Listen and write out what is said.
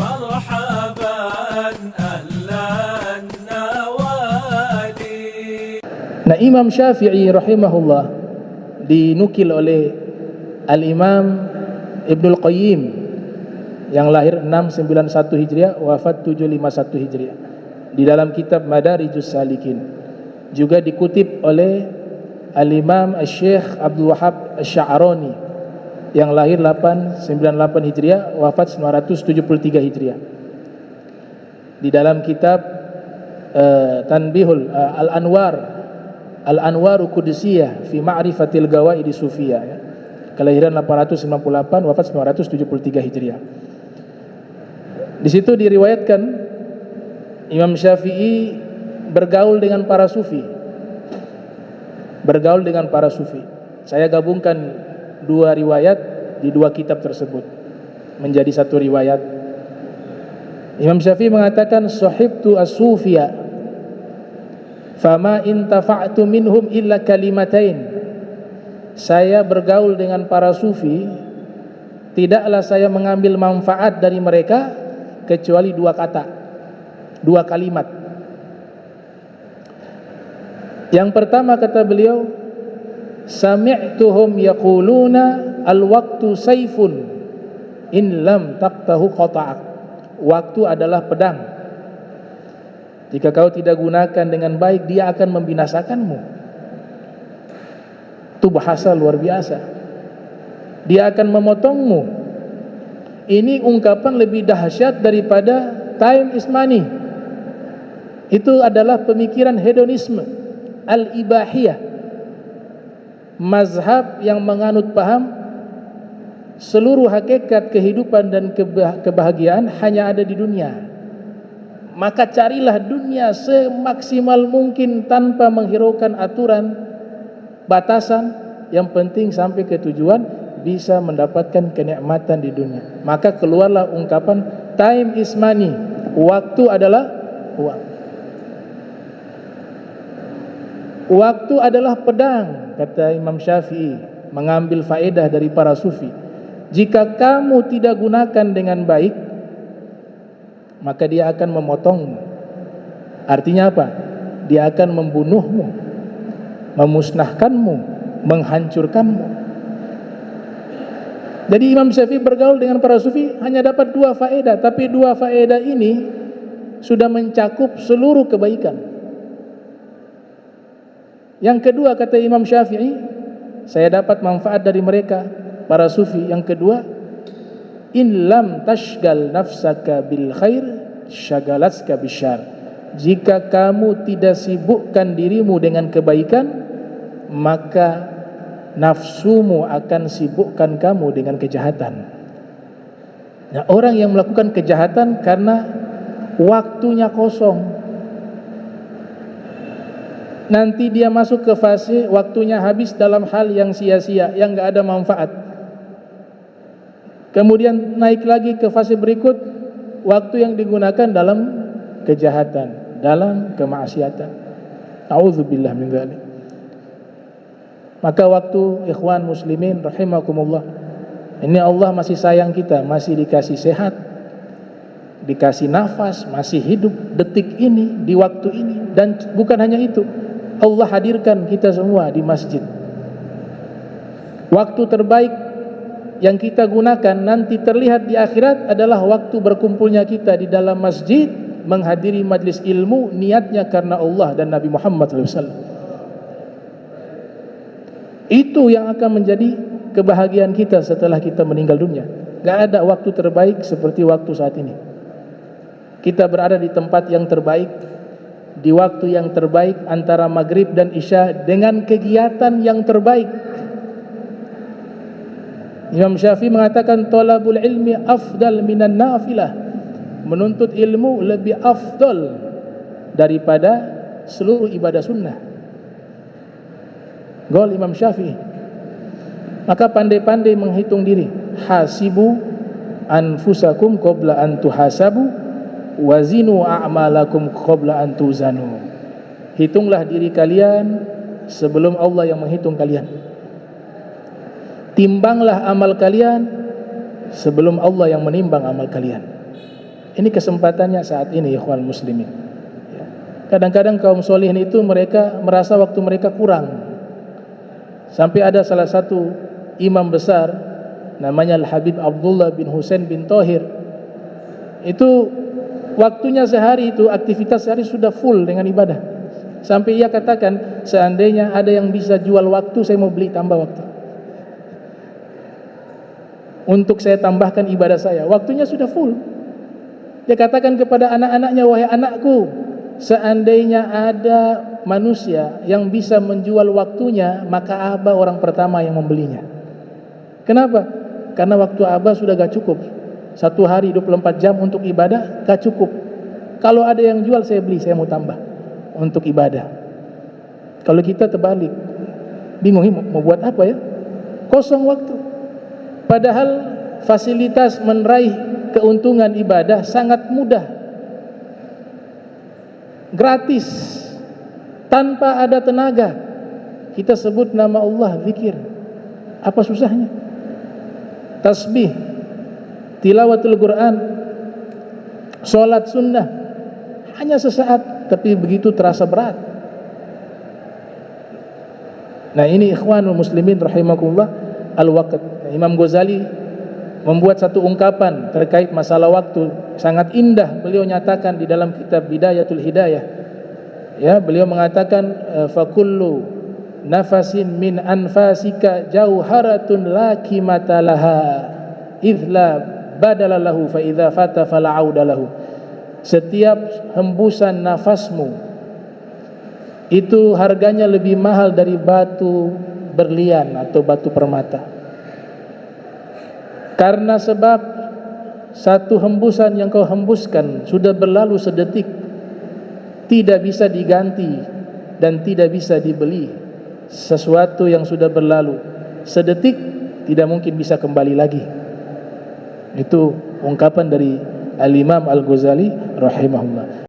مرحبا أهلا النوادي. Nah, Imam Syafi'i rahimahullah dinukil oleh Al-Imam Ibnul Qayyim yang lahir 691 Hijriah, wafat 751 Hijriah, di dalam kitab Madarijus Salikin. Juga dikutip oleh Al-Imam Asy-Syaikh Abdul Wahhab Asy-Sya'rani yang lahir 898 Hijriah, wafat 973 Hijriah, di dalam kitab Tanbihul Al-Anwaru Qudusiyah fi Ma'rifatil Gawaidi Sufiyah, ya. Kelahiran 898, wafat 973 Hijriah. Di situ diriwayatkan Imam Syafi'i bergaul dengan para sufi. Bergaul dengan para sufi. Saya gabungkan dua riwayat di dua kitab tersebut menjadi satu riwayat. Imam Syafi'i mengatakan, sahibtu as-sufiya fama intafa'tu minhum illa kalimatain. Saya bergaul dengan para sufi, tidaklah saya mengambil manfaat dari mereka kecuali dua kata, dua kalimat. Yang pertama kata beliau, sami'tuhum yaquluna al-waqtu sayfun in lam taqtahu qata'ak. Waktu adalah pedang, jika kau tidak gunakan dengan baik, dia akan membinasakanmu. Itu bahasa luar biasa. Dia akan memotongmu. Ini ungkapan lebih dahsyat daripada time is money. Itu adalah pemikiran hedonisme, al-ibahiyah, mazhab yang menganut paham seluruh hakikat kehidupan dan kebahagiaan hanya ada di dunia. Maka carilah dunia semaksimal mungkin tanpa menghiraukan aturan, batasan. Yang penting sampai ke tujuan bisa mendapatkan kenikmatan di dunia. Maka keluarlah ungkapan time is money, waktu adalah uang. Waktu adalah pedang, kata Imam Syafi'i, mengambil faedah dari para sufi. Jika kamu tidak gunakan dengan baik, maka dia akan memotongmu. Artinya apa? Dia akan membunuhmu, memusnahkanmu, menghancurkanmu. Jadi Imam Syafi'i bergaul dengan para sufi hanya dapat dua faedah, tapi dua faedah ini sudah mencakup seluruh kebaikan. Yang kedua kata Imam Syafi'i, saya dapat manfaat dari mereka, para sufi. Yang kedua, in lam tashgal nafsaka bil khair syagalatska bisyar. Jika kamu tidak sibukkan dirimu dengan kebaikan, maka nafsumu akan sibukkan kamu dengan kejahatan. Nah, orang yang melakukan kejahatan karena waktunya kosong, nanti dia masuk ke fase waktunya habis dalam hal yang sia-sia, yang gak ada manfaat. Kemudian naik lagi ke fase berikut, waktu yang digunakan dalam kejahatan, dalam kemaksiatan. A'udzubillah min dzalik. Maka waktu ikhwan muslimin rahimakumullah, ini Allah masih sayang kita, masih dikasih sehat, dikasih nafas, masih hidup detik ini, di waktu ini. Dan bukan hanya itu, Allah hadirkan kita semua di masjid. Waktu terbaik yang kita gunakan nanti terlihat di akhirat adalah waktu berkumpulnya kita di dalam masjid, menghadiri majlis ilmu, niatnya karena Allah dan Nabi Muhammad SAW. Itu yang akan menjadi kebahagiaan kita setelah kita meninggal dunia. Gak ada waktu terbaik seperti waktu saat ini. Kita berada di tempat yang terbaik, di waktu yang terbaik antara maghrib dan isya, dengan kegiatan yang terbaik. Imam Syafi'i mengatakan talabul ilmi afdal minan nafilah. Menuntut ilmu lebih afdal daripada seluruh ibadah sunnah. Gol Imam Syafi'i. Maka pandai-pandai menghitung diri. Hasibu anfusakum qabla an tuhasabu wazinu a'malakum qabla an tuzanu. Hitunglah diri kalian sebelum Allah yang menghitung kalian. Timbanglah amal kalian sebelum Allah yang menimbang amal kalian. Ini kesempatannya saat ini, ikhwan muslimin. Ya. Kadang-kadang kaum solihin itu mereka merasa waktu mereka kurang. Sampai ada salah satu imam besar namanya Al-Habib Abdullah bin Husain bin Thohir. Itu waktunya sehari itu, aktivitas sehari sudah full dengan ibadah. Sampai ia katakan, seandainya ada yang bisa jual waktu, saya mau beli tambah waktu. Untuk saya tambahkan ibadah saya. Waktunya sudah full. Dia katakan kepada anak-anaknya, wahai anakku, seandainya ada manusia yang bisa menjual waktunya, maka Abah orang pertama yang membelinya. Kenapa? Karena waktu Abah sudah gak cukup. Satu hari 24 jam untuk ibadah gak cukup. Kalau ada yang jual, saya beli, saya mau tambah untuk ibadah. Kalau kita terbalik, bingung mau buat apa ya? Kosong waktu. Padahal fasilitas meraih keuntungan ibadah sangat mudah, gratis, tanpa ada tenaga. Kita sebut nama Allah, zikir, apa susahnya? Tasbih, tilawatul Quran, sholat sunnah, hanya sesaat, tapi begitu terasa berat. Nah ini ikhwanul muslimin rahimakumullah, al-waqt. Imam Ghazali membuat satu ungkapan terkait masalah waktu sangat indah. Beliau nyatakan di dalam kitab Bidayatul Hidayah, ya, beliau mengatakan fakullu nafasin min anfasika jauharatun la qimata laha idla badala lahu fa idza fata fala auda lahu. Setiap hembusan nafasmu itu harganya lebih mahal dari batu berlian atau batu permata. Karena sebab satu hembusan yang kau hembuskan sudah berlalu sedetik, tidak bisa diganti dan tidak bisa dibeli. Sesuatu yang sudah berlalu sedetik tidak mungkin bisa kembali lagi. Itu ungkapan dari Al-Imam Al-Ghazali rahimahullah.